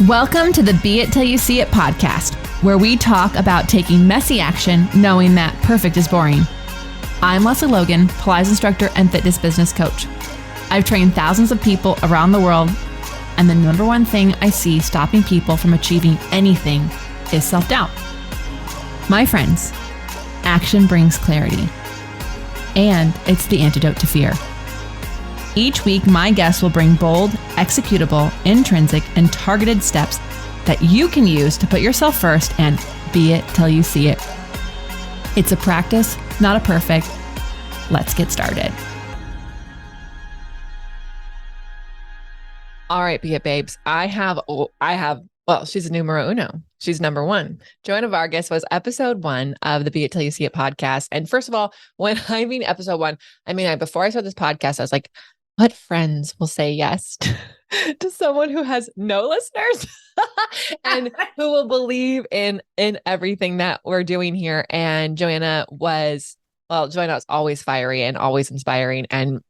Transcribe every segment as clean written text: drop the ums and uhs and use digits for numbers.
Welcome to the Be It Till You See It podcast, where we talk about taking messy action, knowing that perfect is boring. I'm Lesley Logan, Pilates instructor and fitness business coach. I've trained thousands of people around the world, and the number one thing I see stopping people from achieving anything is self-doubt. My friends, action brings clarity, and it's the antidote to fear. Each week, my guests will bring bold, executable, intrinsic, and targeted steps that you can use to put yourself first and be it till you see it. It's a practice, not a perfect. Let's get started. All right, Be It Babes. I have, well, she's numero uno. She's number one. Joanna Vargas was episode 1 of the Be It Till You See It podcast. And first of all, when I mean episode 1, before I started this podcast, I was like, what friends will say yes to someone who has no listeners and who will believe in everything that we're doing here? And Joanna was always fiery and always inspiring and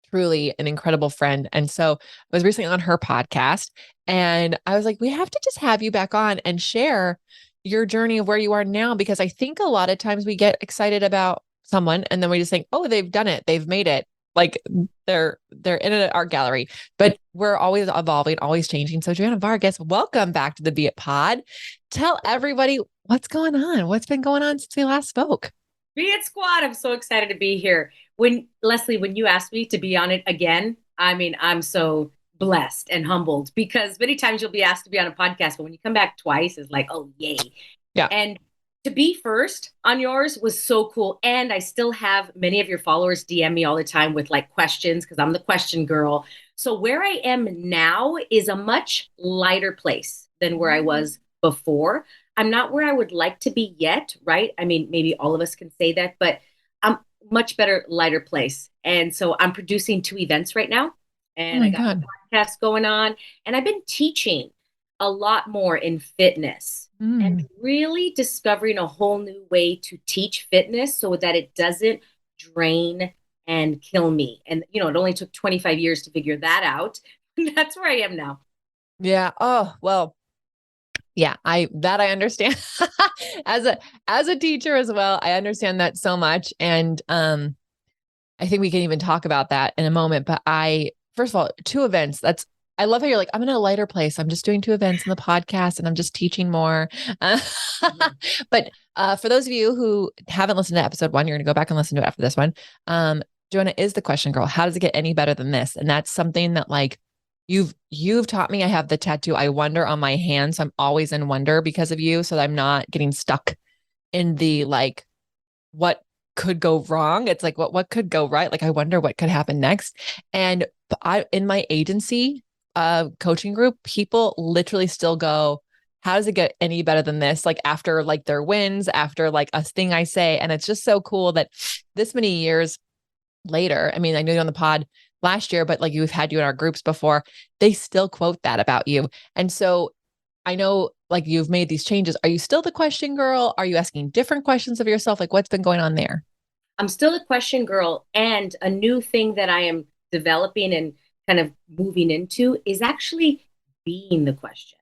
truly an incredible friend. And so I was recently on her podcast and I was like, we have to just have you back on and share your journey of where you are now, because I think a lot of times we get excited about someone and then we just think, oh, they've done it. They've made it. Like they're in an art gallery, but we're always evolving, always changing. So Joanna Vargas, welcome back to the Be It Pod. Tell everybody what's going on. What's been going on since we last spoke? Be It Squad. I'm so excited to be here. Lesley, when you asked me to be on it again, I'm so blessed and humbled, because many times you'll be asked to be on a podcast, but when you come back twice, it's like, oh, yay. Yeah. And to be first on yours was so cool. And I still have many of your followers DM me all the time with like questions, because I'm the question girl. So where I am now is a much lighter place than where I was before. I'm not where I would like to be yet, right? I mean, maybe all of us can say that, but I'm much better, lighter place. And so I'm producing 2 events right now, and I got a podcast going on, and I've been teaching a lot more in fitness and really discovering a whole new way to teach fitness so that it doesn't drain and kill me. And, it only took 25 years to figure that out. That's where I am now. Yeah. Oh, well, yeah, I understand as a teacher as well. I understand that so much. And, I think we can even talk about that in a moment, but first of all, 2 events. I love how you're like, I'm in a lighter place. I'm just doing 2 events in the podcast and I'm just teaching more. But for those of you who haven't listened to episode 1, you're going to go back and listen to it after this one. Joanna is the question girl. How does it get any better than this? And that's something that like you've taught me. I have the tattoo, I wonder, on my hand. So I'm always in wonder because of you. So that I'm not getting stuck in the like, what could go wrong? It's like, what could go right? Like, I wonder what could happen next. And in my agency, coaching group, people literally still go, how does it get any better than this? Like after like their wins, after like a thing I say. And it's just so cool that this many years later, I mean, I knew you on the pod last year, but like we've had you in our groups before, they still quote that about you. And so I know like you've made these changes. Are you still the question girl? Are you asking different questions of yourself? Like what's been going on there? I'm still the question girl. And a new thing that I am developing and kind of moving into is actually being the question.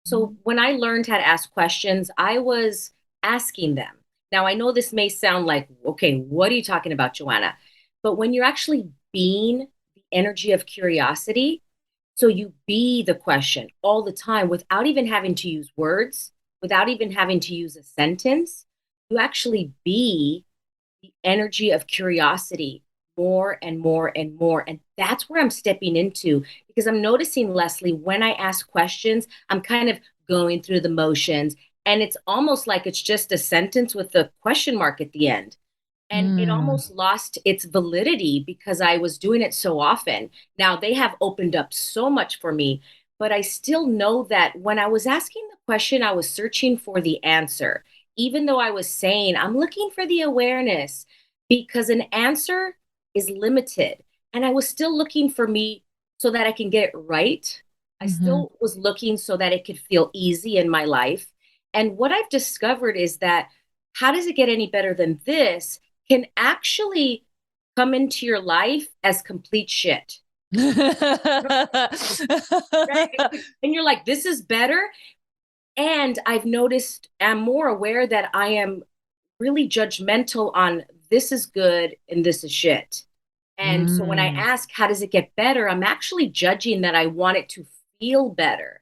So when I learned how to ask questions, I was asking them. Now, I know this may sound like, okay, what are you talking about, Joanna? But when you're actually being the energy of curiosity, so you be the question all the time without even having to use words, without even having to use a sentence, you actually be the energy of curiosity more and more and more. And that's where I'm stepping into, because I'm noticing, Lesley, when I ask questions, I'm kind of going through the motions, and it's almost like it's just a sentence with a question mark at the end. And it almost lost its validity because I was doing it so often. Now they have opened up so much for me, but I still know that when I was asking the question, I was searching for the answer, even though I was saying, I'm looking for the awareness, because an answer is limited. And I was still looking for me so that I can get it right. I still was looking so that it could feel easy in my life. And what I've discovered is that how does it get any better than this can actually come into your life as complete shit. Right? And you're like, this is better. And I've noticed, I'm more aware that I am really judgmental on this is good and this is shit. And so when I Mm. ask, how does it get better? I'm actually judging that I want it to feel better.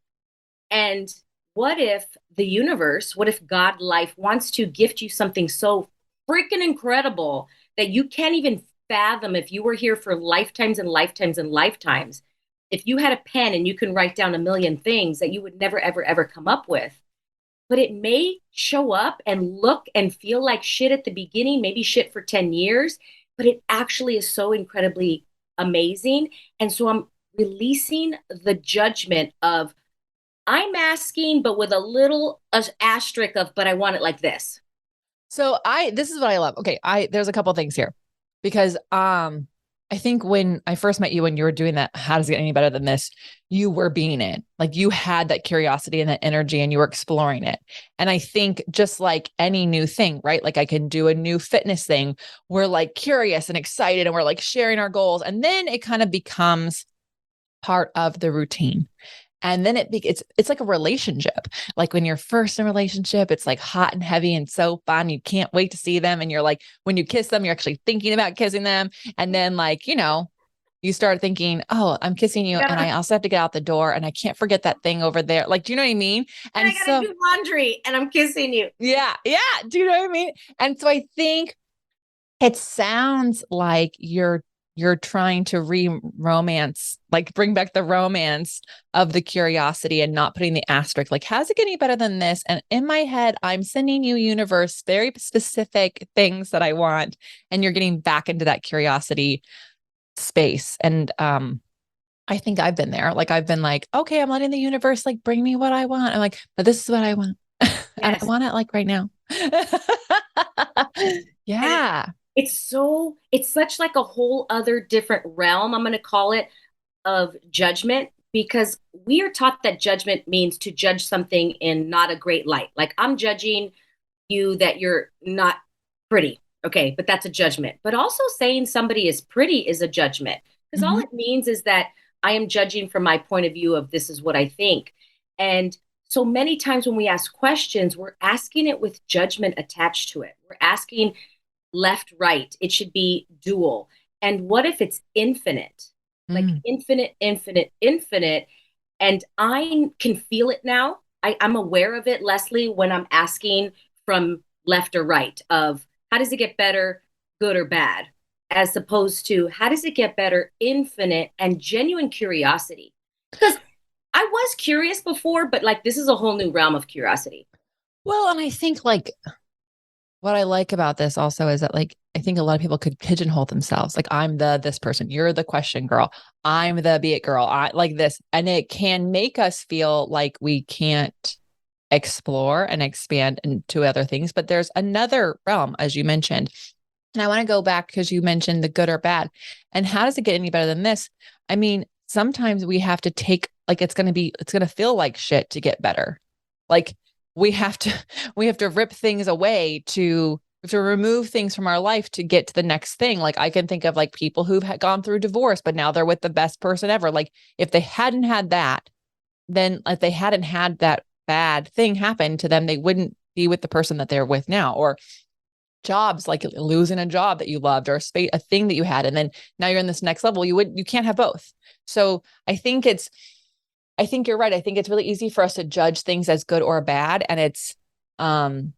And what if the universe, what if God life wants to gift you something so freaking incredible that you can't even fathom if you were here for lifetimes and lifetimes and lifetimes? If you had a pen and you can write down a million things that you would never, ever, ever come up with, but it may show up and look and feel like shit at the beginning, maybe shit for 10 years, but it actually is so incredibly amazing. And so I'm releasing the judgment of I'm asking, but with a little asterisk of, but I want it like this. So this is what I love. Okay, there's a couple things here because I think when I first met you when you were doing that, how does it get any better than this? You were being it. Like you had that curiosity and that energy and you were exploring it. And I think just like any new thing, right? Like I can do a new fitness thing. We're like curious and excited and we're like sharing our goals. And then it kind of becomes part of the routine. And then it's like a relationship. Like when you're first in a relationship, it's like hot and heavy and so fun. You can't wait to see them. And you're like, when you kiss them, you're actually thinking about kissing them. And then like, you start thinking, oh, I'm kissing I you. And gotta, I also have to get out the door and I can't forget that thing over there. Like, do you know what I mean? and And I gotta so, do laundry and I'm kissing you. yeah, yeah. Do you know what I mean? And so I think it sounds like you're trying to re-romance, like bring back the romance of the curiosity and not putting the asterisk. Like, how's it getting better than this? And in my head, I'm sending you universe very specific things that I want, and you're getting back into that curiosity space. And I think I've been there. Like I've been like, okay, I'm letting the universe like bring me what I want. I'm like, but this is what I want. And I Yes. want it like right now. And Yeah. it's such like a whole other different realm, I'm going to call it, of judgment because we are taught that judgment means to judge something in not a great light. Like I'm judging you that you're not pretty. Okay, but that's a judgment. But also saying somebody is pretty is a judgment because all Mhm. it means is that I am judging from my point of view of this is what I think. And so many times when we ask questions, we're asking it with judgment attached to it. We're asking left, right. It should be dual. And what if it's infinite? Like Mm. infinite, infinite, infinite. And I can feel it now. I'm aware of it, Lesley, when I'm asking from left or right of how does it get better, good or bad, as opposed to how does it get better, infinite and genuine curiosity. Because I was curious before, but like this is a whole new realm of curiosity. Well, and I think like what I like about this also is that like I think a lot of people could pigeonhole themselves. Like I'm the this person, you're the question girl, I'm the be it girl. I like this. And it can make us feel like we can't explore and expand into other things. But there's another realm, as you mentioned. And I want to go back because you mentioned the good or bad. And how does it get any better than this? I mean, sometimes we have to take like it's going to feel like shit to get better. Like we have to we have to rip things away to remove things from our life to get to the next thing. Like I can think of like people who've gone through divorce, but now they're with the best person ever. Like if they hadn't had that, then if they hadn't had that bad thing happen to them, they wouldn't be with the person that they're with now. Or jobs, like losing a job that you loved or a thing that you had, and then now you're in this next level. You can't have both. So I think you're right. I think it's really easy for us to judge things as good or bad, um,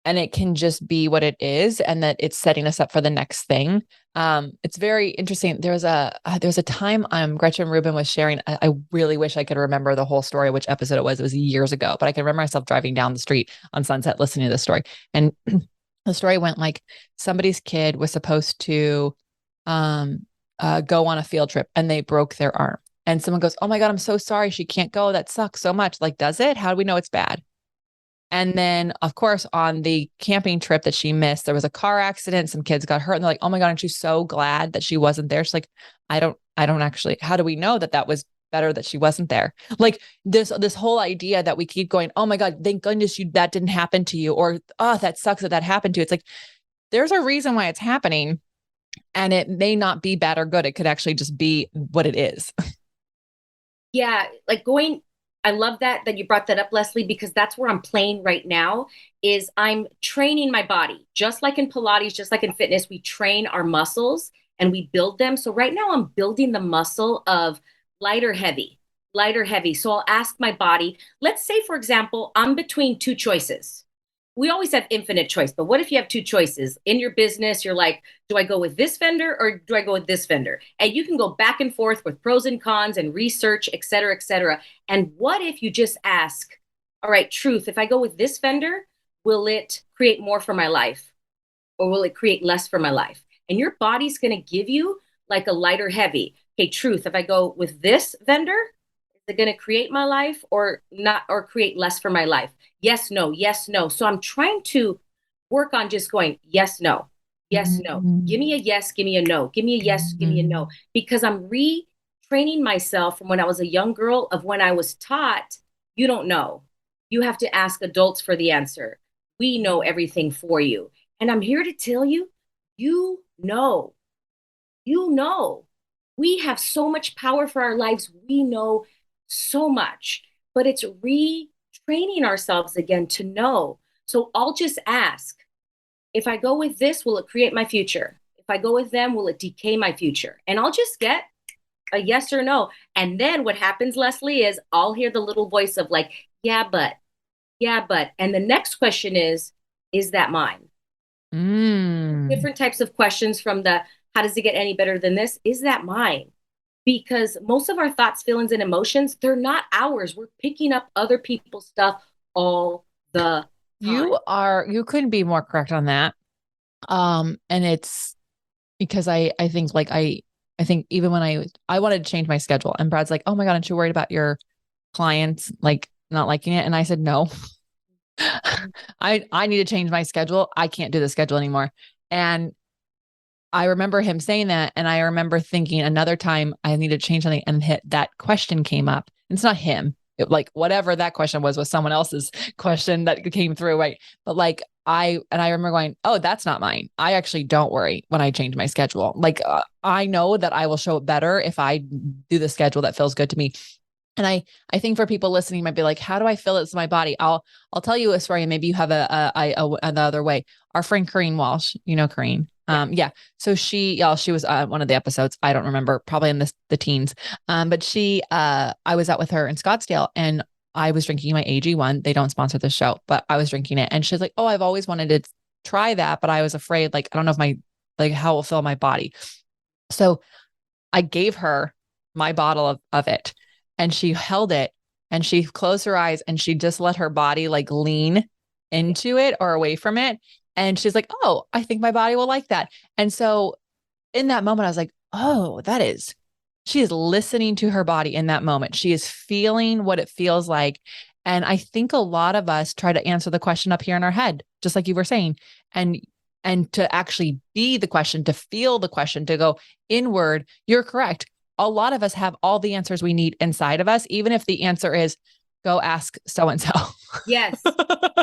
and it can just be what it is, and that it's setting us up for the next thing. It's very interesting. There's a time Gretchen Rubin was sharing. I really wish I could remember the whole story, which episode it was. It was years ago, but I can remember myself driving down the street on Sunset listening to the story, and the story went like somebody's kid was supposed to um, go on a field trip, and they broke their arm. And someone goes, "Oh my God, I'm so sorry. She can't go. That sucks so much." Like, does it? How do we know it's bad? And then, of course, on the camping trip that she missed, there was a car accident. Some kids got hurt, and they're like, "Oh my God!" And she's so glad that she wasn't there. She's like, I don't actually. How do we know that that was better that she wasn't there?" Like this whole idea that we keep going, "Oh my God, thank goodness that didn't happen to you," or "Oh, that sucks that that happened to you." It's like there's a reason why it's happening, And it may not be bad or good. It could actually just be what it is. Yeah, I love that you brought that up, Lesley, because that's where I'm playing right now is I'm training my body. Just like in Pilates, just like in fitness, we train our muscles and we build them. So right now I'm building the muscle of lighter heavy, lighter heavy. So I'll ask my body, let's say for example, I'm between two choices. We always have infinite choice, but what if you have two choices in your business? You're like, do I go with this vendor or do I go with this vendor? And you can go back and forth with pros and cons and research, et cetera, et cetera. And what if you just ask, all right, truth, if I go with this vendor, will it create more for my life or will it create less for my life? And your body's going to give you like a lighter heavy. Okay, truth, if I go with this vendor, is it going to create my life or not, or create less for my life? Yes, no, yes, no. So I'm trying to work on just going, yes, no, yes, no. Mm-hmm. Give me a yes, give me a no. Give me a yes, give me a no. Because I'm retraining myself from when I was a young girl of when I was taught, you don't know. You have to ask adults for the answer. We know everything for you. And I'm here to tell you, you know, you know. We have so much power for our lives. We know so much, but it's retraining ourselves again to know. So I'll just ask, if I go with this, will it create my future? If I go with them, will it decay my future? And I'll just get a yes or no. And then what happens, Lesley, is I'll hear the little voice of like, yeah, but. And the next question is that mine? Mm. Different types of questions from the how does it get any better than this? Is that mine? Because most of our thoughts, feelings, and emotions, they're not ours. We're picking up other people's stuff all the time. You couldn't be more correct on that. And it's because I think like I think even when I wanted to change my schedule and Brad's like, "Oh my God, aren't you worried about your clients like not liking it?" And I said, "No. I need to change my schedule. I can't do the schedule anymore." And I remember him saying that. And I remember thinking another time I need to change something and that question came up. It's not him. Like whatever that question was someone else's question that came through. Right. But like I remember going, oh, that's not mine. I actually don't worry when I change my schedule. Like I know that I will show up better if I do the schedule that feels good to me. And I think for people listening might be like, how do I feel it's my body? I'll tell you a story and maybe you have another way. Our friend Corrine Walsh, you know, Corrine. Yeah. Yeah. So she was one of the episodes. I don't remember, probably in the teens. But I was out with her in Scottsdale and I was drinking my AG1. They don't sponsor the show, but I was drinking it. And she's like, oh, I've always wanted to try that, but I was afraid, like, I don't know if like how it will fill my body. So I gave her my bottle of it and she held it and she closed her eyes and she just let her body like lean into it or away from it. And she's like, oh, I think my body will like that. And so in that moment, I was like, oh, she is listening to her body in that moment. She is feeling what it feels like. And I think a lot of us try to answer the question up here in our head, just like you were saying. And to actually be the question, to feel the question, to go inward, you're correct. A lot of us have all the answers we need inside of us, even if the answer is go ask so and so. Yes.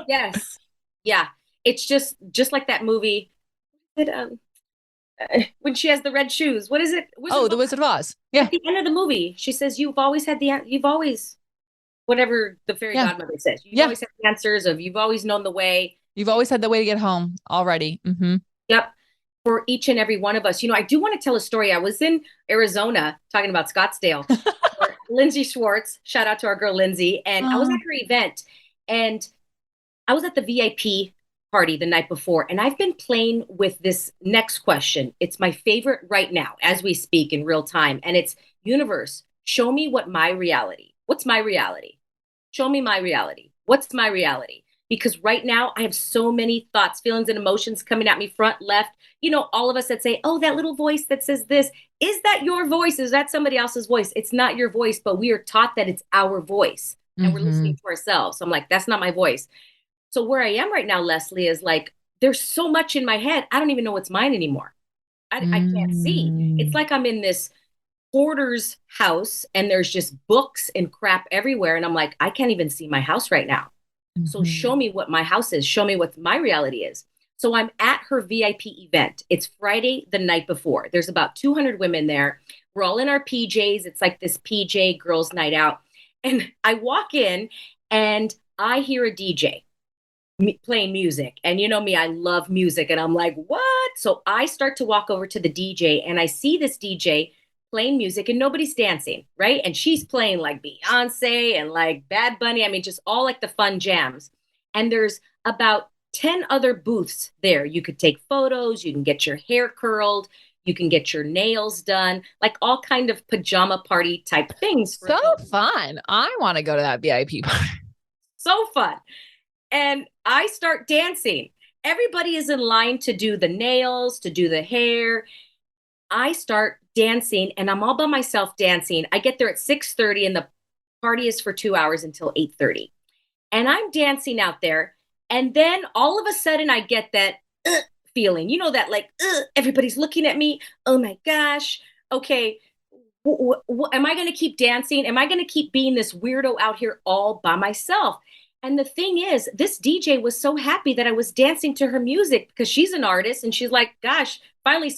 Yes. Yeah. It's just like that movie. It, when she has the red shoes. What is it? Oh, the Wizard of Oz. Yeah. At the end of the movie, she says, "You've always had you've always whatever the fairy Yeah. godmother says. You've Yeah. always had the answers of you've always known the way." You've always had the way to get home already. Mm-hmm. Yep. For each and every one of us. I do want to tell a story. I was in Arizona talking about Scottsdale. Lindsay Schwartz, shout out to our girl Lindsay, and I was at her event, and I was at the VIP party the night before, and I've been playing with this next question. It's my favorite right now as we speak in real time. And it's universe, show me what's my reality. Show me my reality. What's my reality? Because right now I have so many thoughts, feelings, and emotions coming at me front, left. All of us that say, oh, that little voice that says this, is that your voice? Is that somebody else's voice? It's not your voice, but we are taught that it's our voice and we're Mm-hmm. listening to ourselves. So I'm like, that's not my voice. So where I am right now, Lesley, is like, there's so much in my head. I don't even know what's mine anymore. I can't see. It's Mm-hmm. like I'm in this hoarder's house and there's just books and crap everywhere. And I'm like, I can't even see my house right now. So show me what my house is. Show me what my reality is. So I'm at her VIP event. It's Friday the night before. There's about 200 women there. We're all in our PJs. It's like this PJ girls' night out. And I walk in and I hear a DJ playing music. And you know me, I love music. And I'm like, what? So I start to walk over to the DJ and I see this DJ playing music and nobody's dancing, right? And she's playing like Beyonce and like Bad Bunny. I mean, just all like the fun jams. And there's about 10 other booths there. You could take photos, you can get your hair curled, you can get your nails done, like all kind of pajama party type things. So fun. I want to go to that VIP party. So fun. And I start dancing. Everybody is in line to do the nails, to do the hair. I start dancing and I'm all by myself dancing. I get there at 6:30 and the party is for 2 hours until 8:30. And I'm dancing out there. And then all of a sudden I get that feeling, you know, that like, everybody's looking at me. Oh my gosh. Okay. Am I going to keep dancing? Am I going to keep being this weirdo out here all by myself? And the thing is, this DJ was so happy that I was dancing to her music because she's an artist and she's like, gosh, finally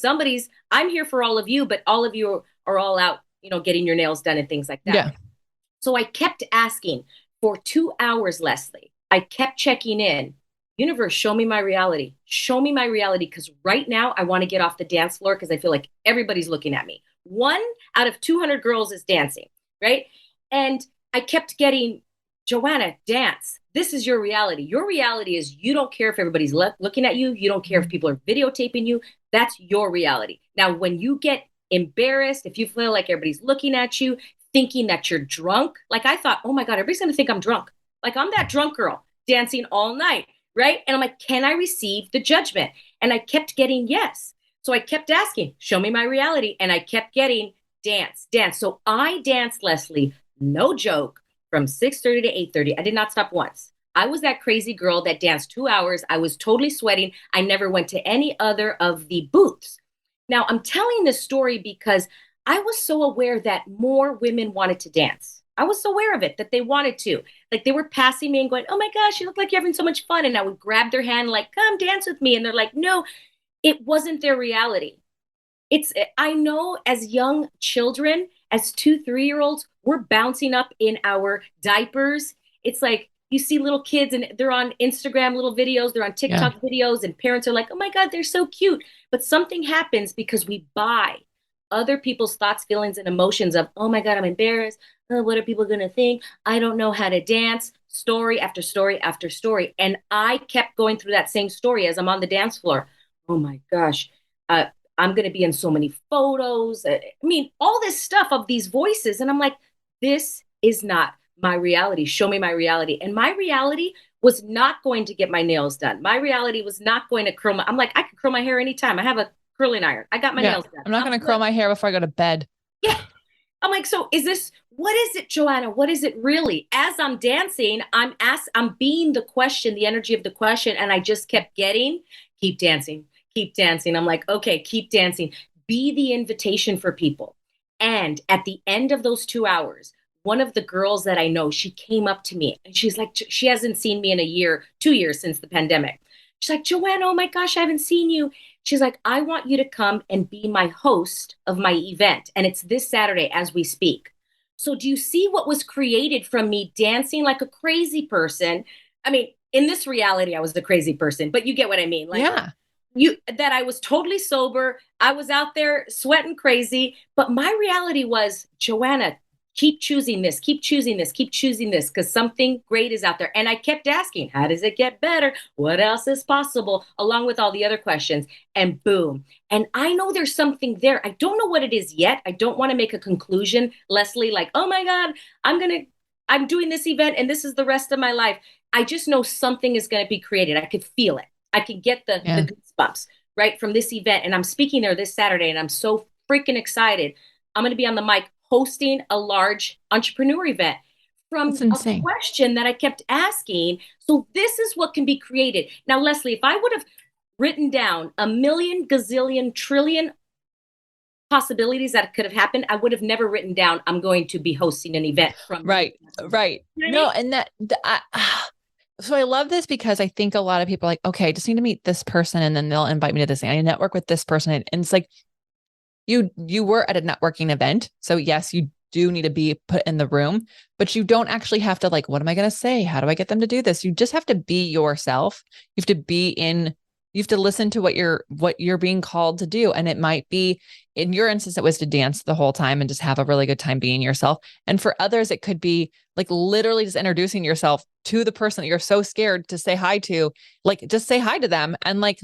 I'm here for all of you, but all of you are all out, you know, getting your nails done and things like that. Yeah. So I kept asking for 2 hours, Lesley. I kept checking in. Universe, show me my reality. Show me my reality. Because right now I want to get off the dance floor because I feel like everybody's looking at me. 1 out of 200 girls is dancing, right? And I kept getting, Joanna, dance. This is your reality. Your reality is you don't care if everybody's looking at you. You don't care if people are videotaping you. That's your reality. Now, when you get embarrassed, if you feel like everybody's looking at you, thinking that you're drunk, like I thought, oh my God, everybody's going to think I'm drunk. Like I'm that drunk girl dancing all night, right? And I'm like, can I receive the judgment? And I kept getting yes. So I kept asking, show me my reality. And I kept getting dance, dance. So I danced, Lesley, no joke, from 6:30 to 8:30. I did not stop once. I was that crazy girl that danced 2 hours. I was totally sweating. I never went to any other of the booths. Now, I'm telling this story because I was so aware that more women wanted to dance. I was so aware of it, that they wanted to. Like they were passing me and going, oh my gosh, you look like you're having so much fun. And I would grab their hand, like, come dance with me. And they're like, no, it wasn't their reality. I know as young children, as 2, 3-year-olds, we're bouncing up in our diapers. It's like you see little kids and they're on Instagram, little videos, they're on TikTok videos, and parents are like, oh my God, they're so cute. But something happens because we buy other people's thoughts, feelings, and emotions of, oh my God, I'm embarrassed. Oh, what are people going to think? I don't know how to dance. Story after story after story. And I kept going through that same story as I'm on the dance floor. Oh my gosh. I'm going to be in so many photos. I mean, all this stuff of these voices. And I'm like, this is not my reality. Show me my reality. And my reality was not going to get my nails done. My reality was not going to I'm like, I can curl my hair anytime. I have a curling iron. I got my nails done. I'm not going to curl my hair before I go to bed. Yeah. I'm like, so what is it, Joanna? What is it really? As I'm dancing, I'm being the question, the energy of the question. And I just kept getting, keep dancing, keep dancing. I'm like, okay, keep dancing. Be the invitation for people. And at the end of those 2 hours, one of the girls that I know, she came up to me and she's like, she hasn't seen me in a year, 2 years since the pandemic. She's like, Joanna, oh my gosh, I haven't seen you. She's like, I want you to come and be my host of my event. And it's this Saturday as we speak. So do you see what was created from me dancing like a crazy person? I mean, in this reality, I was the crazy person, but you get what I mean. Like, yeah. That I was totally sober. I was out there sweating crazy. But my reality was, Joanna, keep choosing this, keep choosing this, keep choosing this, because something great is out there. And I kept asking, how does it get better? What else is possible? Along with all the other questions. And boom. And I know there's something there. I don't know what it is yet. I don't want to make a conclusion, Lesley, like, oh my God, I'm doing this event and this is the rest of my life. I just know something is going to be created. I could feel it. I could get the goosebumps, right, from this event. And I'm speaking there this Saturday and I'm so freaking excited. I'm going to be on the mic hosting a large entrepreneur event from a question that I kept asking. So this is what can be created. Now, Lesley, if I would have written down a million, gazillion, trillion possibilities that could have happened, I would have never written down, I'm going to be hosting an event from. Right. No, and So I love this because I think a lot of people are like, okay, I just need to meet this person and then they'll invite me to this thing. I network with this person. And it's like you were at a networking event. So yes, you do need to be put in the room, but you don't actually have to like, what am I going to say? How do I get them to do this? You just have to be yourself. You have to be in, you have to listen to what you're being called to do. And it might be in your instance, it was to dance the whole time and just have a really good time being yourself. And for others, it could be like literally just introducing yourself to the person that you're so scared to say hi to, like just say hi to them and like,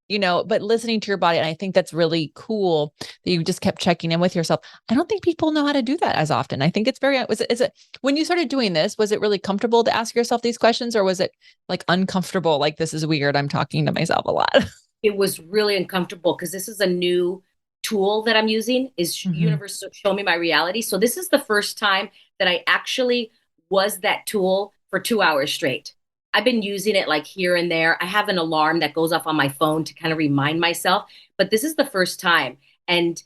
but listening to your body. And I think that's really cool that you just kept checking in with yourself. I don't think people know how to do that as often. I think it's is it, when you started doing this, was it really comfortable to ask yourself these questions or was it like uncomfortable? Like, this is weird. I'm talking to myself a lot. It was really uncomfortable because this is a new tool that I'm using is Mm-hmm. universe show me my reality. So this is the first time that I actually was that tool for 2 hours straight. I've been using it like here and there. I have an alarm that goes off on my phone to kind of remind myself, but this is the first time. And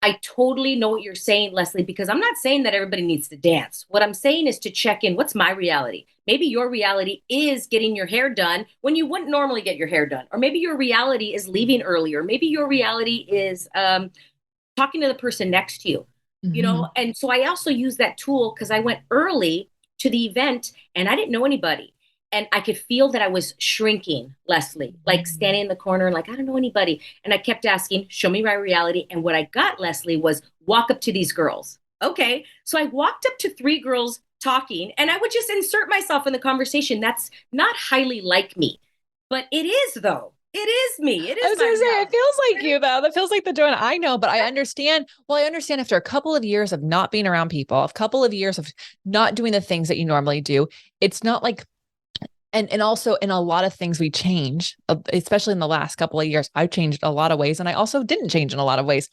I totally know what you're saying, Lesley, because I'm not saying that everybody needs to dance. What I'm saying is to check in. What's my reality? Maybe your reality is getting your hair done when you wouldn't normally get your hair done. Or maybe your reality is leaving earlier. Maybe your reality is talking to the person next to you, Mm-hmm. And so I also use that tool because I went early to the event and I didn't know anybody. And I could feel that I was shrinking, Lesley, like standing in the corner, like, I don't know anybody. And I kept asking, show me my reality. And what I got, Lesley, was walk up to these girls. Okay. So I walked up to three girls talking and I would just insert myself in the conversation. That's not highly like me, but it is, though. It is me. It I is was my gonna say, it reality. feels like you though. That feels like the Joanna I know, but I understand. Well, I understand after a couple of years of not being around people, a couple of years of not doing the things that you normally do, it's not like, and also in a lot of things we change, especially in the last couple of years. I've changed a lot of ways, and I also didn't change in a lot of ways.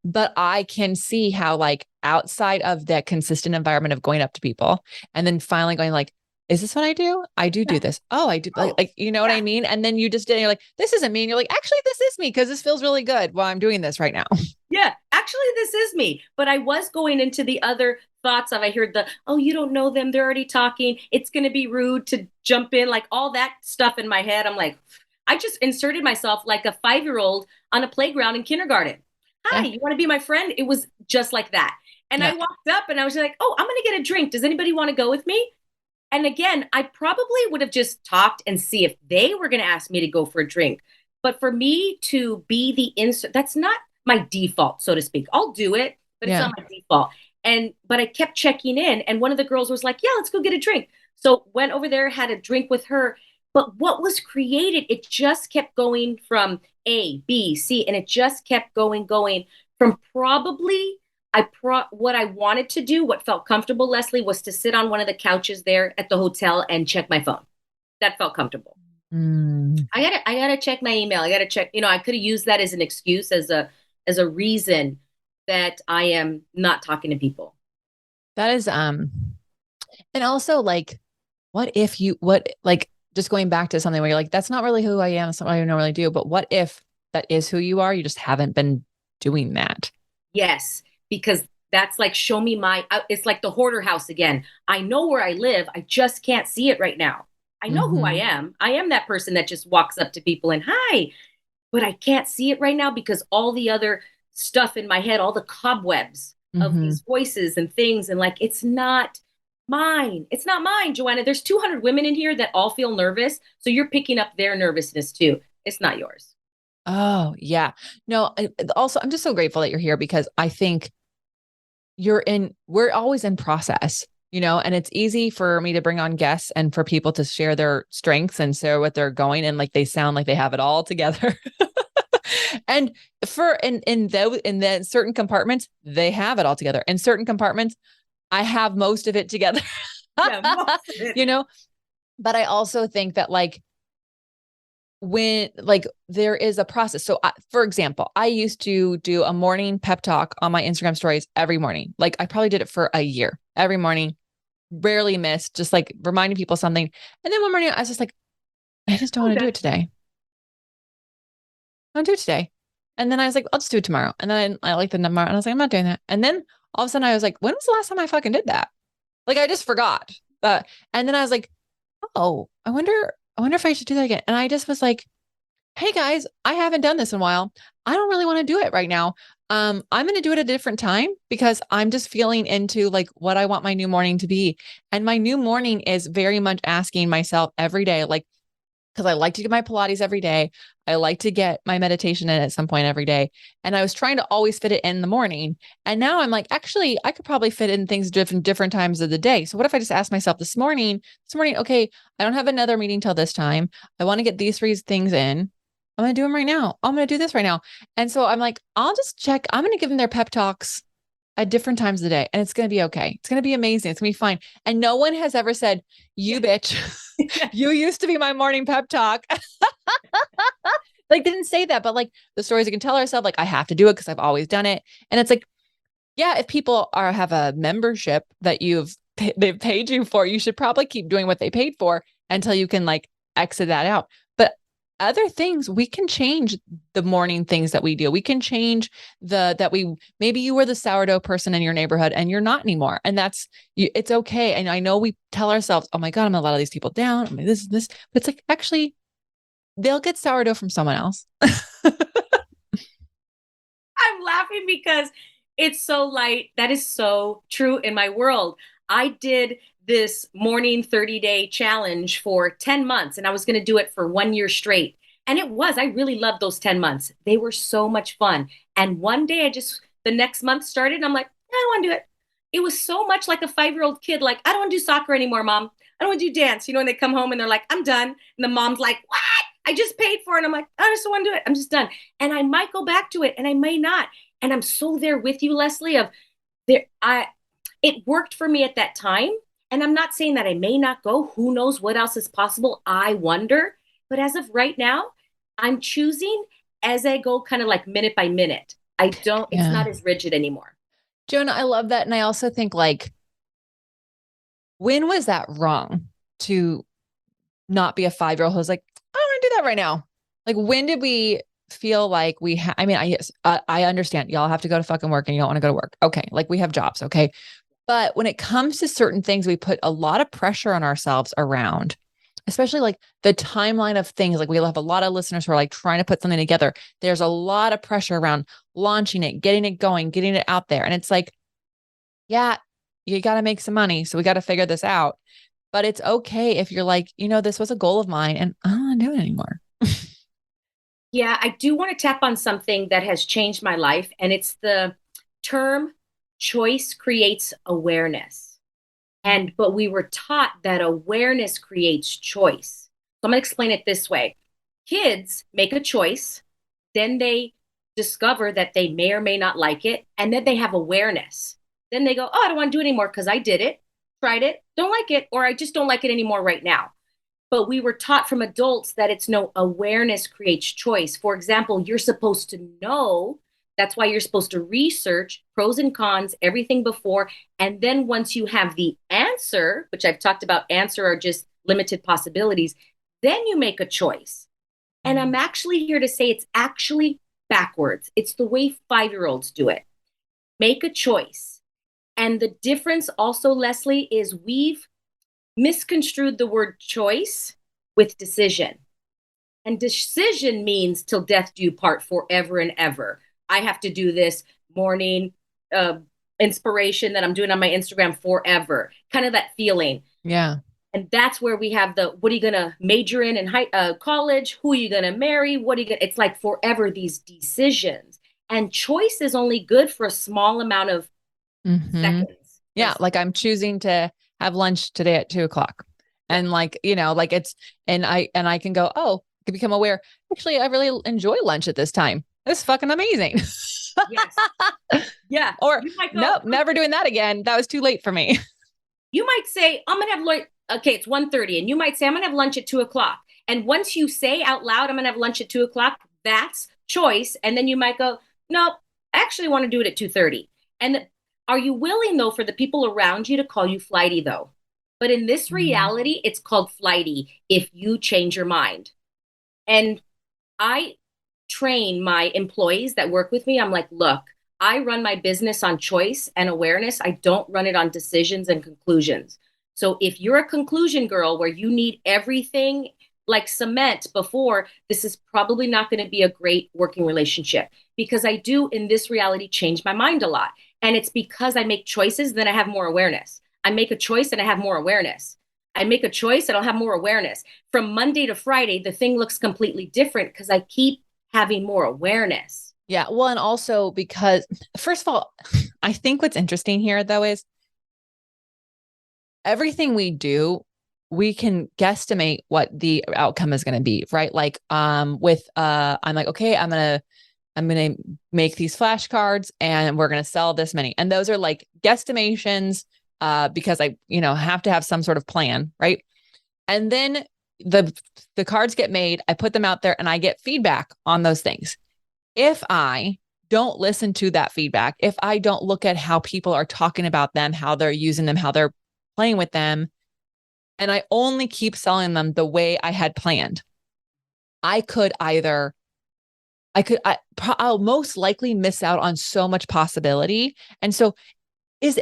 But I can see how, like, outside of that consistent environment of going up to people and then finally going like, is this what I do? I do Yeah. this. Oh, I do Oh, like you know what yeah. I mean? And then you just did, and you're like, this isn't me. And you're like, actually, this is me because this feels really good while I'm doing this right now. Yeah, actually, this is me. But I was going into the other thoughts of I heard oh, you don't know them. They're already talking. It's going to be rude to jump in, like all that stuff in my head. I'm like, I just inserted myself like a 5-year-old on a playground in kindergarten. Hi, Yeah. you want to be my friend? It was just like that. And I Yeah. walked up and I was like, oh, I'm going to get a drink. Does anybody want to go with me? And again, I probably would have just talked and see if they were going to ask me to go for a drink. But for me to be the insert, that's not my default, so to speak. I'll do it, but it's Yeah. not my default. But I kept checking in, and one of the girls was like, "Yeah, let's go get a drink." So went over there, had a drink with her. But what was created, it just kept going from A, B, C, and it just kept going from probably what I wanted to do, what felt comfortable, Lesley, was to sit on one of the couches there at the hotel and check my phone. That felt comfortable. Mm. I gotta check my email. I gotta check. I could have used that as an excuse, as a reason that I am not talking to people. That is and also like what if you what like just going back to something where you're like, that's not really who I am, that's not what I normally do. But what if that is who you are? You just haven't been doing that. Yes, because that's like show me it's like the hoarder house again. I know where I live. I just can't see it right now. I know who I Mm-hmm. am. I am that person that just walks up to people and hi, but I can't see it right now because all the other stuff in my head, all the cobwebs of Mm-hmm. these voices and things, and like it's not mine. It's not mine, Joanna. There's 200 women in here that all feel nervous, so you're picking up their nervousness too. It's not yours. Oh, yeah. No, also, I'm just so grateful that you're here because I think we're always in process, and it's easy for me to bring on guests and for people to share their strengths and share what they're going and like they sound like they have it all together. And for in the certain compartments, they have it all together. In certain compartments, I have most of it together. Yeah, most of it. you know, but I also think that like when like there is a process. So for example, I used to do a morning pep talk on my Instagram stories every morning. Like I probably did it for a year, every morning, rarely missed, just like reminding people something. And then one morning I was just like, I just don't Oh, want to do that's it today. I'll do it today. And then I was like, I'll just do it tomorrow. And then I like the number and I was like, I'm not doing that. And then all of a sudden I was like, when was the last time I fucking did that? Like I just forgot. And then I was like, oh, I wonder if I should do that again. And I just was like, hey guys, I haven't done this in a while. I don't really want to do it right now. I'm going to do it at a different time because I'm just feeling into like what I want my new morning to be. And my new morning is very much asking myself every day, like, because I like to get my Pilates every day. I like to get my meditation in at some point every day. And I was trying to always fit it in the morning. And now I'm like, actually, I could probably fit in things different times of the day. So what if I just ask myself this morning, okay, I don't have another meeting till this time. I want to get these three things in. I'm going to do them right now. I'm going to do this right now. And so I'm like, I'll just check. I'm going to give them their pep talks at different times of the day and it's going to be okay. It's going to be amazing. It's going to be fine. And no one has ever said, you bitch, you used to be my morning pep talk. Like, they didn't say that, but like the stories we can tell ourselves, like, I have to do it because I've always done it. And it's like, yeah, if people have a membership that they've paid you for, you should probably keep doing what they paid for until you can like exit that out. But other things, we can change the morning things that we do. We can change maybe you were the sourdough person in your neighborhood and you're not anymore. And it's okay. And I know we tell ourselves, oh my God, I'm gonna let all these people down. I mean, this, but it's like, actually, they'll get sourdough from someone else. I'm laughing because it's so light. That is so true in my world. I did this morning 30-day challenge for 10 months and I was going to do it for 1 year straight. And I really loved those 10 months. They were so much fun. And one day the next month started and I'm like, I don't want to do it. It was so much like a 5-year-old kid. Like, I don't want to do soccer anymore, mom. I don't want to do dance. You know, when they come home and they're like, I'm done. And the mom's like, what? I just paid for it. And I'm like, I just don't want to do it. I'm just done. And I might go back to it and I may not. And I'm so there with you, Lesley, it worked for me at that time. And I'm not saying that I may not go. Who knows what else is possible? I wonder. But as of right now, I'm choosing as I go kind of like minute by minute. It's Yeah. not as rigid anymore. Joanna, I love that. And I also think like, when was that wrong to not be a 5-year-old who's like, I don't want to do that right now? Like, when did we feel like I mean, I understand y'all have to go to fucking work and you don't want to go to work. Okay. Like, we have jobs. Okay. But when it comes to certain things, we put a lot of pressure on ourselves around, especially like the timeline of things. Like, we'll have a lot of listeners who are like trying to put something together. There's a lot of pressure around launching it, getting it going, getting it out there. And it's like, yeah, you got to make some money. So we got to figure this out. But it's okay if you're like, this was a goal of mine and I don't want to do it anymore. Yeah, I do want to tap on something that has changed my life, and it's the term choice creates awareness. But we were taught that awareness creates choice. So I'm going to explain it this way. Kids make a choice, then they discover that they may or may not like it, and then they have awareness. Then they go, oh, I don't want to do it anymore because I did it, tried it, don't like it, or I just don't like it anymore right now. But we were taught from adults that it's no, awareness creates choice. For example, you're supposed to know. That's why you're supposed to research pros and cons, everything before. And then once you have the answer, which I've talked about, answer are just limited possibilities, then you make a choice. And I'm actually here to say it's actually backwards. It's the way 5-year-olds do it. Make a choice. And the difference also, Lesley, is we've misconstrued the word choice with decision. And decision means till death do you part, forever and ever. I have to do this morning inspiration that I'm doing on my Instagram forever. Kind of that feeling. Yeah. And that's where we have what are you going to major in college? Who are you going to marry? It's like forever, these decisions. And choice is only good for a small amount of seconds. Yeah. Like, I'm choosing to have lunch today at 2:00. And like, like and I can go, oh, I can become aware. Actually, I really enjoy lunch at this time. It's fucking amazing. Yes. Yeah. Or nope, never doing that again. That was too late for me. You might say, I'm going to have lunch. Okay, it's 1:30. And you might say, I'm going to have lunch at 2:00. And once you say out loud, I'm going to have lunch at 2:00, that's choice. And then you might go, no, I actually want to do it at 2:30. And are you willing, though, for the people around you to call you flighty, though? But in this reality, it's called flighty if you change your mind. And I train my employees that work with me. I'm like, look, I run my business on choice and awareness. I don't run it on decisions and conclusions. So if you're a conclusion girl where you need everything like cement before, this is probably not going to be a great working relationship, because I do in this reality change my mind a lot. And it's because I make choices, then I have more awareness. I make a choice and I have more awareness. I make a choice and I'll have more awareness. From Monday to Friday, the thing looks completely different because I keep having more awareness. Yeah. Well, and also because, first of all, I think what's interesting here though is everything we do, we can guesstimate what the outcome is going to be, right? Like with I'm like, okay, I'm gonna make these flashcards and we're gonna sell this many. And those are like guesstimations because I, have to have some sort of plan, right? And then the cards get made, I put them out there and I get feedback on those things. If I don't listen to that feedback, if I don't look at how people are talking about them, how they're using them, how they're playing with them, and I only keep selling them the way I had planned, I could either I'll most likely miss out on so much possibility. And so is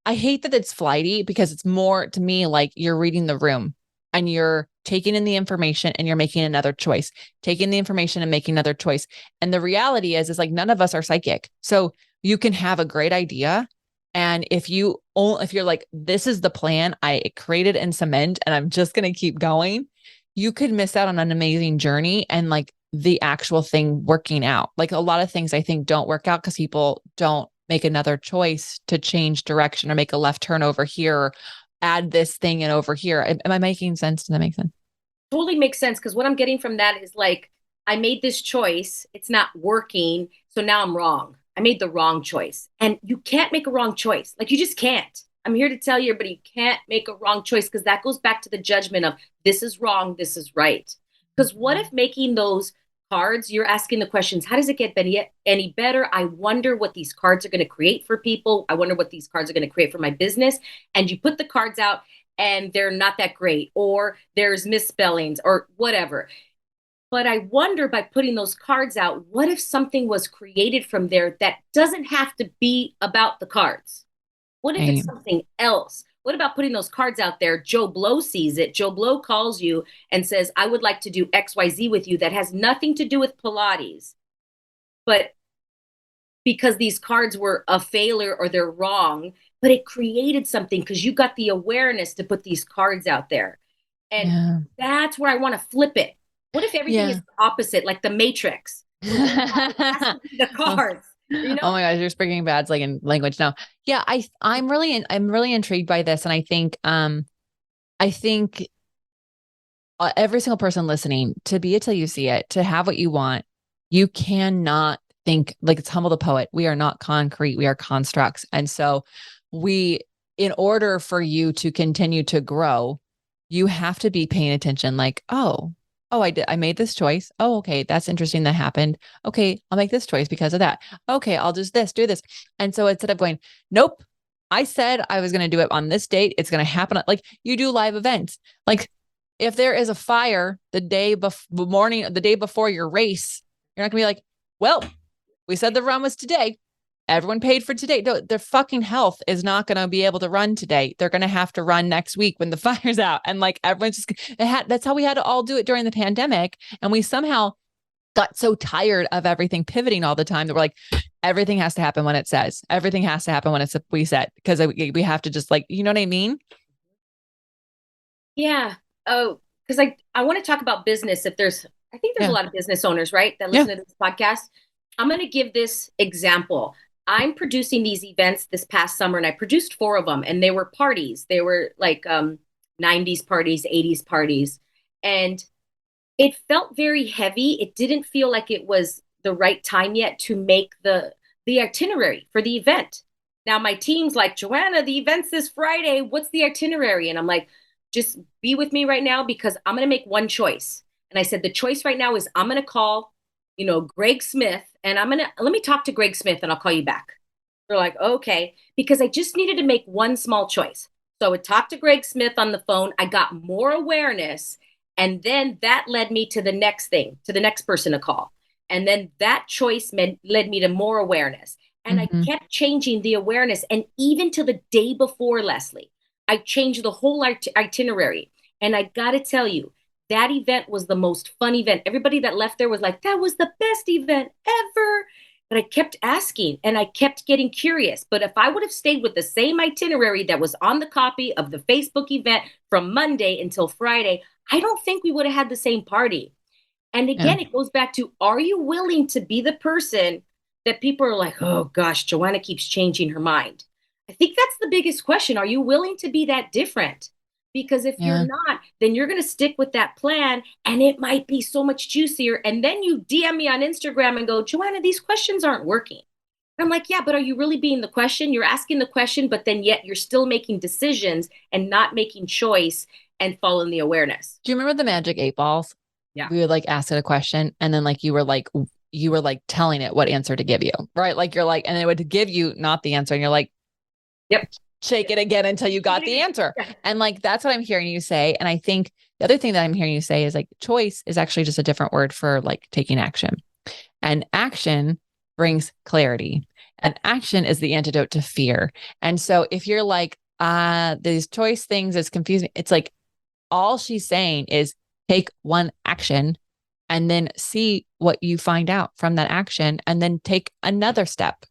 I hate that it's flighty because it's more to me like you're reading the room and you're taking in the information and you're making another choice, taking the information and making another choice. And the reality is like none of us are psychic. So you can have a great idea. And if you're like, this is the plan I created in cement and I'm just going to keep going, you could miss out on an amazing journey and like the actual thing working out. Like a lot of things I think don't work out because people don't make another choice to change direction or make a left turn over here or add this thing in over here. Am I making sense? Does that make sense? Totally makes sense, because what I'm getting from that is like, I made this choice, it's not working, so now I'm wrong. I made the wrong choice. And you can't make a wrong choice. Like, you just can't. I'm here to tell you, but you can't make a wrong choice, because that goes back to the judgment of this is wrong, this is right. Because what if making those cards, you're asking the questions, how does it get any better? I wonder what these cards are going to create for people. I wonder what these cards are going to create for my business. And you put the cards out and they're not that great, or there's misspellings or whatever. But I wonder, by putting those cards out, what if something was created from there that doesn't have to be about the cards? What if it's Right. something else? What about putting those cards out there? Joe Blow sees it. Joe Blow calls you and says, I would like to do XYZ with you that has nothing to do with Pilates. But because these cards were a failure or they're wrong, but it created something because you got the awareness to put these cards out there. And Yeah. that's where I want to flip it. What if everything is Yeah. the opposite, like the Matrix? The Oh, cards, you oh know? my gosh, you're speaking bad's like in language now. Yeah, I'm really intrigued by this. And I think every single person listening, to be it till you see it, to have what you want, you cannot think like it's Humble the Poet. We are not concrete, we are constructs. And so we, in order for you to continue to grow, you have to be paying attention like, oh, I made this choice. Oh, okay, that's interesting that happened. Okay, I'll make this choice because of that. Okay, I'll just do this. And so instead of going, nope, I said I was going to do it on this date, it's going to happen. Like you do live events. Like if there is a fire the day before your race, you're not gonna be like, well, we said the run was today. Everyone paid for today. No, their fucking health is not going to be able to run today. They're going to have to run next week when the fire's out. And like everyone's just, that's how we had to all do it during the pandemic. And we somehow got so tired of everything pivoting all the time that we're like, everything has to happen when it says, everything has to happen when it's we said, because we have to just like, you know what I mean? Yeah. Oh, because I want to talk about business. I think there's a Yeah. lot of business owners, right, that Yeah. listen to this podcast. I'm going to give this example. I'm producing these events this past summer, and I produced four of them, and they were parties. They were like 90s parties, 80s parties. And it felt very heavy. It didn't feel like it was the right time yet to make the itinerary for the event. Now my team's like, Joanna, the event's this Friday. What's the itinerary? And I'm like, just be with me right now, because I'm going to make one choice. And I said, the choice right now is I'm going to call, Greg Smith, and let me talk to Greg Smith and I'll call you back. They're like, okay, because I just needed to make one small choice. So I would talk to Greg Smith on the phone. I got more awareness. And then that led me to the next thing, to the next person to call. And then that choice led me to more awareness. And I Mm-hmm. kept changing the awareness. And even to the day before, Lesley, I changed the whole itinerary. And I got to tell you, that event was the most fun event. Everybody that left there was like, that was the best event ever. But I kept asking and I kept getting curious. But if I would have stayed with the same itinerary that was on the copy of the Facebook event from Monday until Friday, I don't think we would have had the same party. And Yeah. again, it goes back to, are you willing to be the person that people are like, oh gosh, Joanna keeps changing her mind? I think that's the biggest question. Are you willing to be that different? Because if you're Yeah. not, then you're going to stick with that plan and it might be so much juicier. And then you DM me on Instagram and go, Joanna, these questions aren't working. And I'm like, yeah, but are you really being the question? You're asking the question, but then yet you're still making decisions and not making choice and following the awareness. Do you remember the magic 8 balls? Yeah. We would like ask it a question and then like you were like telling it what answer to give you, right? Like you're like, and it would give you not the answer. And you're like, Yep. shake it again until you got the answer. Yeah. And like, that's what I'm hearing you say. And I think the other thing that I'm hearing you say is like choice is actually just a different word for like taking action. And action brings clarity. And action is the antidote to fear. And so if you're like, these choice things is confusing, it's like all she's saying is take one action and then see what you find out from that action and then take another step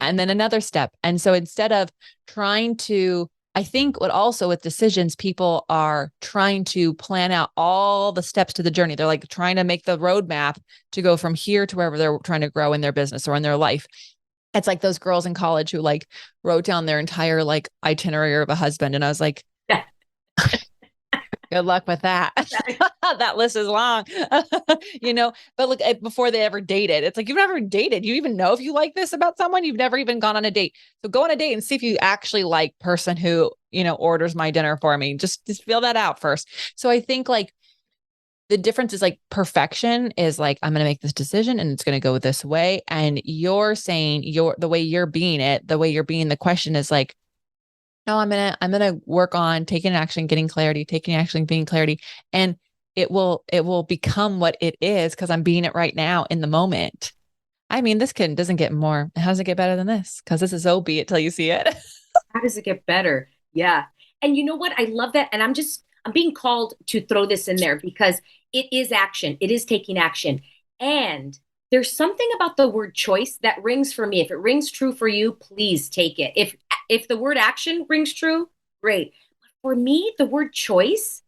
and then another step. And so instead of trying to, I think what also with decisions, people are trying to plan out all the steps to the journey. They're like trying to make the roadmap to go from here to wherever they're trying to grow in their business or in their life. It's like those girls in college who like wrote down their entire like itinerary of a husband. And I was like, Yeah. good luck with that. That list is long, but look, before they ever dated, it's like, you've never dated. You even know if you like this about someone, you've never even gone on a date. So go on a date and see if you actually like person who, orders my dinner for me. Just feel that out first. So I think like the difference is like perfection is like, I'm going to make this decision and it's going to go this way. And you're saying the way you're being the question is like, no, I'm gonna work on taking action, getting clarity, taking action, getting clarity. And it will become what it is because I'm being it right now in the moment. I mean, this kid doesn't get more. How does it get better than this? Because this is so be it till you see it. How does it get better? Yeah. And you know what? I love that. And I'm being called to throw this in there because it is action. It is taking action. And there's something about the word choice that rings for me. If it rings true for you, please take it. If the word action rings true, great. But for me, the word choice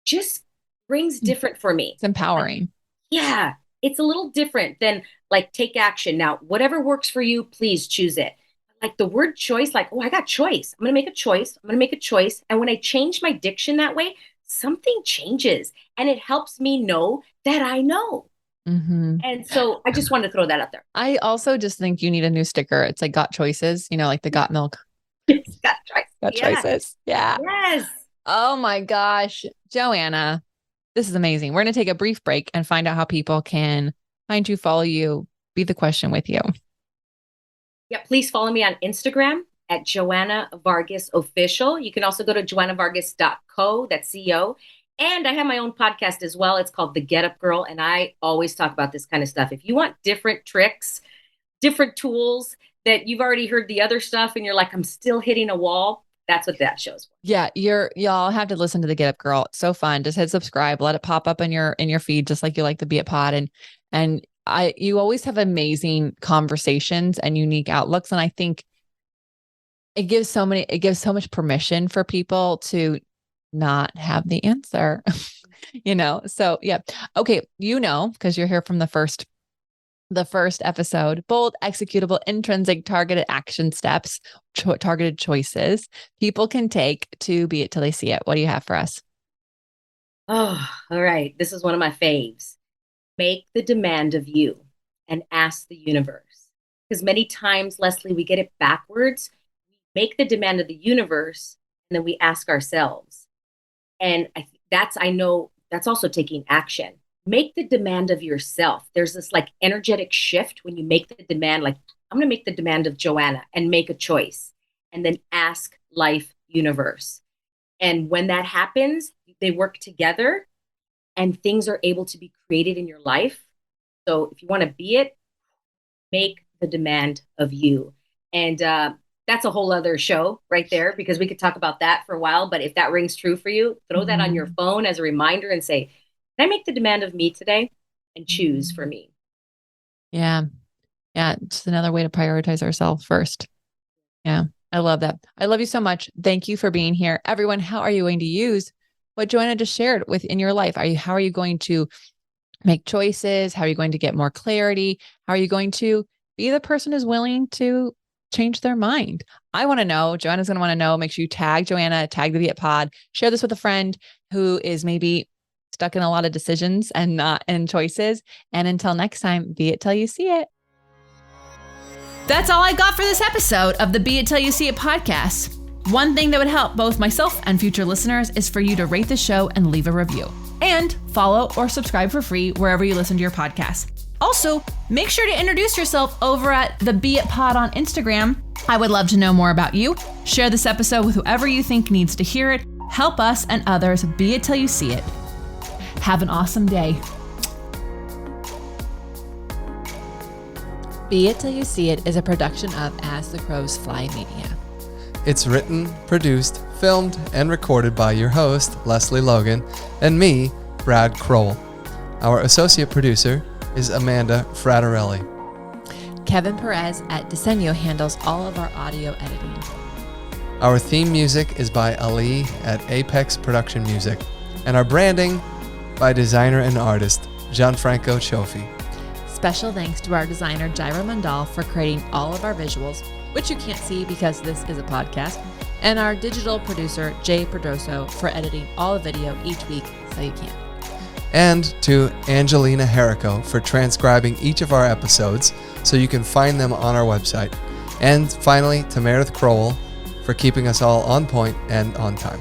just rings different for me. It's empowering. Yeah, it's a little different than like take action. Now, whatever works for you, please choose it. Like the word choice, like, oh, I got choice. I'm going to make a choice. I'm going to make a choice. And when I change my diction that way, something changes and it helps me know that I know. Mm-hmm. And so I just wanted to throw that out there. I also just think you need a new sticker. It's like got choices, like the got milk. It's got choice. Got Yeah. choices. Yeah. Yes. Oh my gosh. Joanna, this is amazing. We're going to take a brief break and find out how people can find you, follow you, be the question with you. Yeah, please follow me on Instagram at Joanna Vargas Official. You can also go to joannavargas.co, that's CO. And I have my own podcast as well. It's called The Get Up Girl. And I always talk about this kind of stuff. If you want different tricks, different tools that you've already heard the other stuff and you're like, I'm still hitting a wall, that's what that shows. Yeah, y'all have to listen to the Get Up Girl. It's so fun. Just hit subscribe, let it pop up in your feed, just like you like the Be It Pod. And you always have amazing conversations and unique outlooks. And I think it gives so much permission for people to not have the answer, So yeah. Okay. Because you're here from the first episode, bold, executable, intrinsic, targeted action steps, targeted choices people can take to be it till they see it. What do you have for us? Oh, all right. This is one of my faves. Make the demand of you and ask the universe. Because many times, Lesley, we get it backwards. We make the demand of the universe and then we ask ourselves. And I know that's also taking action. Make the demand of yourself. There's this like energetic shift when you make the demand, like, I'm going to make the demand of Joanna and make a choice and then ask life universe. And when that happens, they work together and things are able to be created in your life. So if you want to be it, make the demand of you. And that's a whole other show right there, because we could talk about that for a while. But if that rings true for you, throw that on your phone as a reminder and say, can I make the demand of me today and choose for me? Yeah. Yeah. Just another way to prioritize ourselves first. Yeah. I love that. I love you so much. Thank you for being here. Everyone, how are you going to use what Joanna just shared within your life? How are you going to make choices? How are you going to get more clarity? How are you going to be the person who's willing to change their mind? I want to know. Joanna's going to want to know. Make sure you tag Joanna, tag the Be It Pod, share this with a friend who is maybe stuck in a lot of decisions and not in choices. And until next time, be it till you see it. That's all I got for this episode of the Be It Till You See It podcast. One thing that would help both myself and future listeners is for you to rate the show and leave a review. And follow or subscribe for free wherever you listen to your podcast. Also, make sure to introduce yourself over at the Be It Pod on Instagram. I would love to know more about you. Share this episode with whoever you think needs to hear it. Help us and others be it till you see it. Have an awesome day. Be It Till You See It is a production of As the Crows Fly Media. It's written, produced, filmed, and recorded by your host, Lesley Logan, and me, Brad Crowell. Our associate producer is Amanda Fraterelli. Kevin Perez at Disenyo handles all of our audio editing. Our theme music is by Ali at Apex Production Music, and our branding by designer and artist Gianfranco Cioffi. Special thanks to our designer Jaira Mandal for creating all of our visuals, which you can't see because this is a podcast, and our digital producer Jay Pedroso for editing all the video each week so you can. And to Angelina Herrico for transcribing each of our episodes so you can find them on our website. And finally, to Meredith Crowell for keeping us all on point and on time.